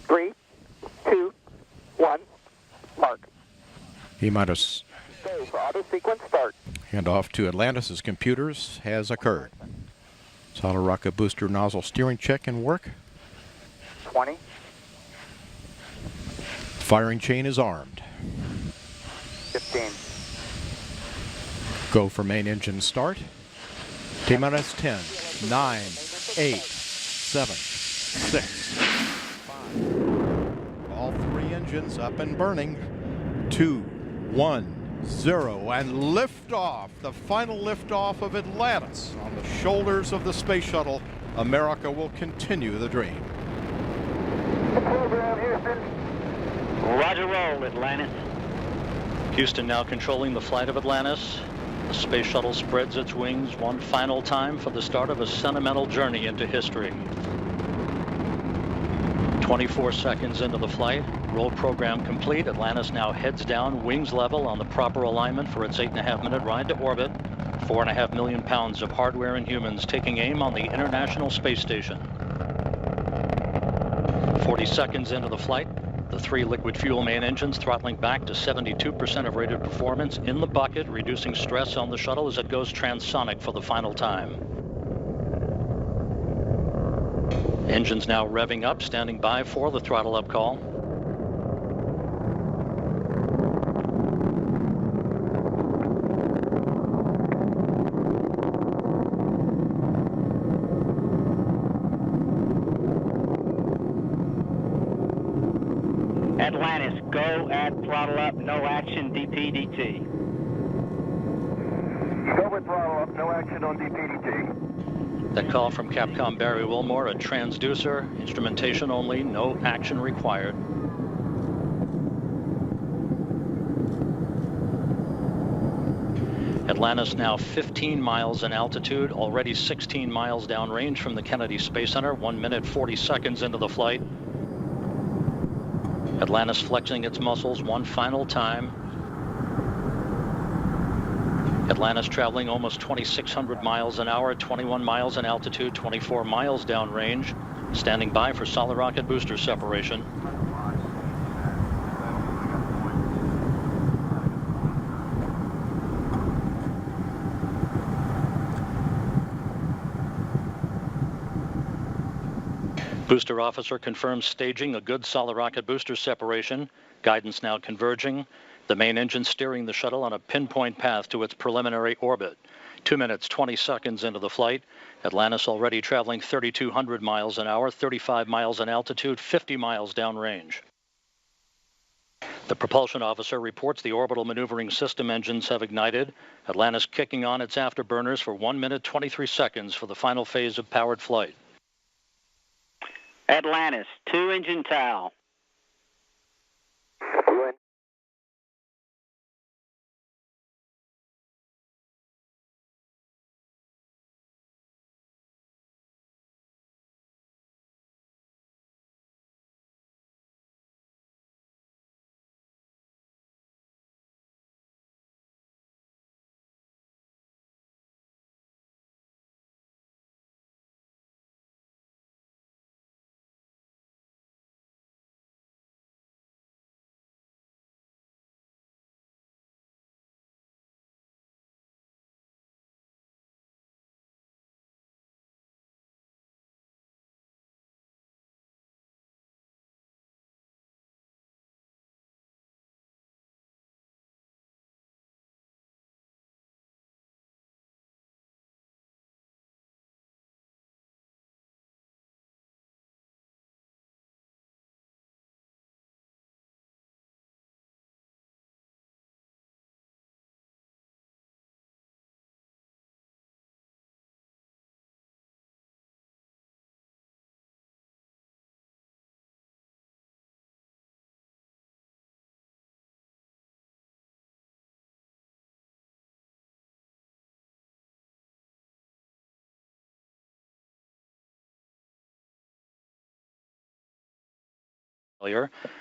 3, 2, 1, mark. E-minus. Go for auto sequence start. Handoff to Atlantis' computers has occurred. Solid rocket booster nozzle steering check and work. 20. Firing chain is armed. 15. Go for main engine start. T-minus 10, 9, 8, 7, 6, 5. All three engines up and burning. 2, 1, 0, and liftoff. The final liftoff of Atlantis on the shoulders of the space shuttle. America will continue the dream. Program, Houston. Roger, roll, Atlantis. Houston now controlling the flight of Atlantis. The space shuttle spreads its wings one final time for the start of a sentimental journey into history. 24 seconds into the flight, roll program complete. Atlantis now heads down, wings level on the proper alignment for its 8.5-minute ride to orbit. 4.5 million pounds of hardware and humans taking aim on the International Space Station. 40 seconds into the flight, the three liquid fuel main engines throttling back to 72% of rated performance in the bucket, reducing stress on the shuttle as it goes transonic for the final time. Engines now revving up, standing by for the throttle up call. Atlantis, go at throttle up, no action, DPDT. Go with throttle up, no action on DPDT. That call from Capcom Barry Wilmore, a transducer, instrumentation only, no action required. Atlantis now 15 miles in altitude, already 16 miles downrange from the Kennedy Space Center, 1 minute 40 seconds into the flight. Atlantis flexing its muscles one final time. Atlantis traveling almost 2,600 miles an hour, 21 miles in altitude, 24 miles downrange, standing by for solid rocket booster separation. Booster officer confirms staging a good solid rocket booster separation. Guidance now converging. The main engine steering the shuttle on a pinpoint path to its preliminary orbit. 2 minutes, 20 seconds into the flight. Atlantis already traveling 3,200 miles an hour, 35 miles in altitude, 50 miles downrange. The propulsion officer reports the orbital maneuvering system engines have ignited. Atlantis kicking on its afterburners for 1 minute, 23 seconds for the final phase of powered flight. Atlantis, 2 engine towel.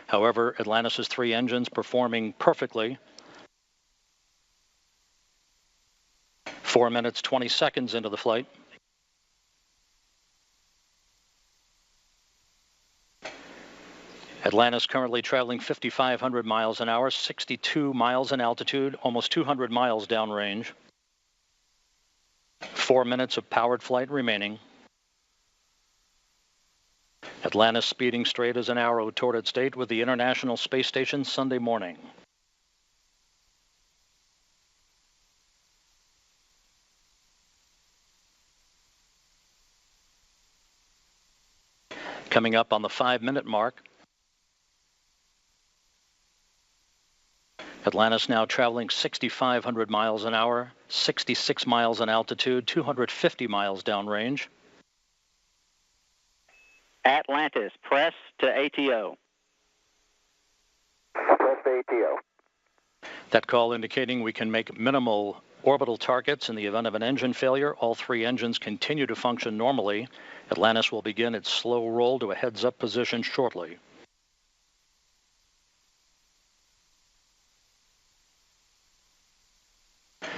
However, Atlantis' 3 engines performing perfectly. 4 minutes, 20 seconds into the flight. Atlantis currently traveling 5,500 miles an hour, 62 miles in altitude, almost 200 miles downrange. 4 minutes of powered flight remaining. Atlantis speeding straight as an arrow toward its date with the International Space Station Sunday morning. Coming up on the 5-minute mark. Atlantis now traveling 6,500 miles an hour, 66 miles in altitude, 250 miles downrange. Atlantis, press to ATO. Press the ATO. That call indicating we can make minimal orbital targets in the event of an engine failure. All 3 engines continue to function normally. Atlantis will begin its slow roll to a heads-up position shortly.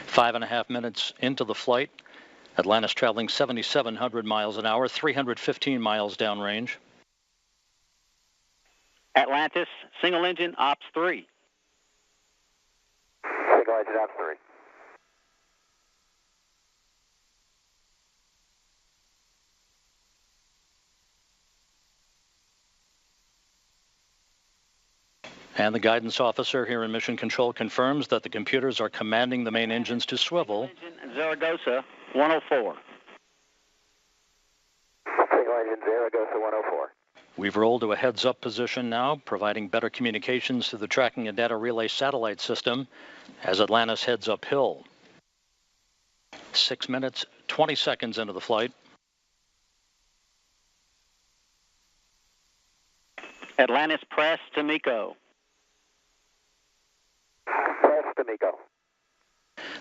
Five and a half minutes into the flight. Atlantis traveling 7,700 miles an hour, 315 miles downrange. Atlantis, single engine, ops 3. Single engine ops 3. And the guidance officer here in Mission Control confirms that the computers are commanding the main engines to swivel. Engine Zaragoza 104. Single engine Zaragoza 104. We've rolled to a heads-up position now, providing better communications to the tracking and data relay satellite system as Atlantis heads uphill. 6 minutes, 20 seconds into the flight. Atlantis, press to MECO. Press to MECO.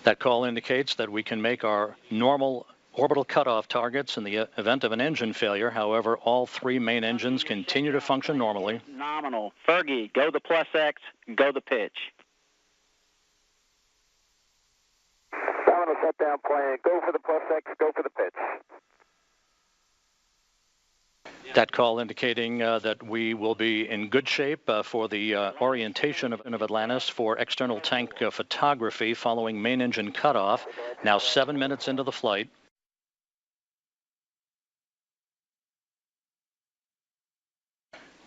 That call indicates that we can make our normal orbital cutoff targets in the event of an engine failure. However, all 3 main engines continue to function normally. Nominal. Fergie, go the plus X, go the pitch. Nominal shutdown plan. Go for the plus X, go for the pitch. That call indicating that we will be in good shape for the orientation of Atlantis for external tank photography following main engine cutoff. Now 7 minutes into the flight.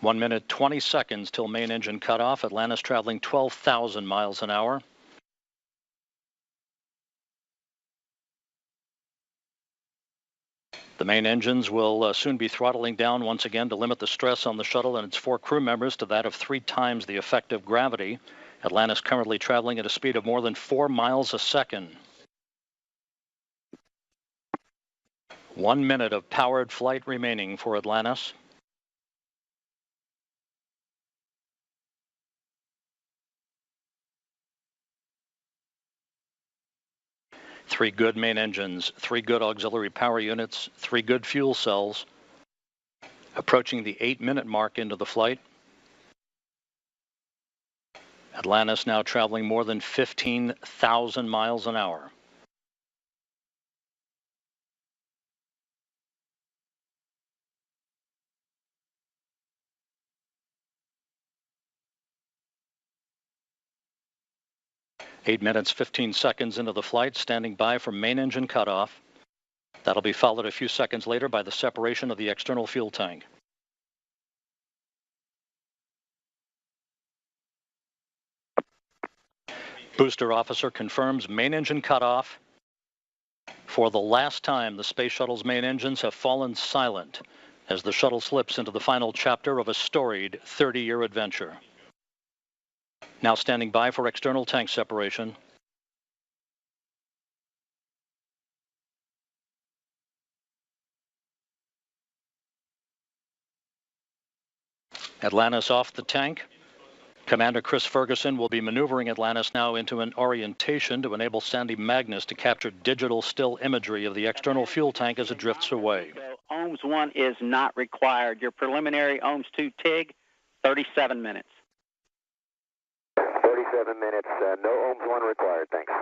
One minute, 20 seconds till main engine cutoff. Atlantis traveling 12,000 miles an hour. The main engines will soon be throttling down once again to limit the stress on the shuttle and its 4 crew members to that of 3 times the effective gravity. Atlantis currently traveling at a speed of more than 4 miles a second. 1 minute of powered flight remaining for Atlantis. Three good main engines, 3 good auxiliary power units, 3 good fuel cells. Approaching the 8-minute mark into the flight. Atlantis now traveling more than 15,000 miles an hour. Eight minutes, 15 seconds into the flight, standing by for main engine cutoff. That'll be followed a few seconds later by the separation of the external fuel tank. Booster officer confirms main engine cutoff. For the last time, the Space Shuttle's main engines have fallen silent as the shuttle slips into the final chapter of a storied 30-year adventure. Now standing by for external tank separation. Atlantis off the tank. Commander Chris Ferguson will be maneuvering Atlantis now into an orientation to enable Sandy Magnus to capture digital still imagery of the external fuel tank as it drifts away. OHMS 1 is not required. Your preliminary OHMS 2 TIG, 37 minutes. 37 minutes. No OHMS 1 required. Thanks.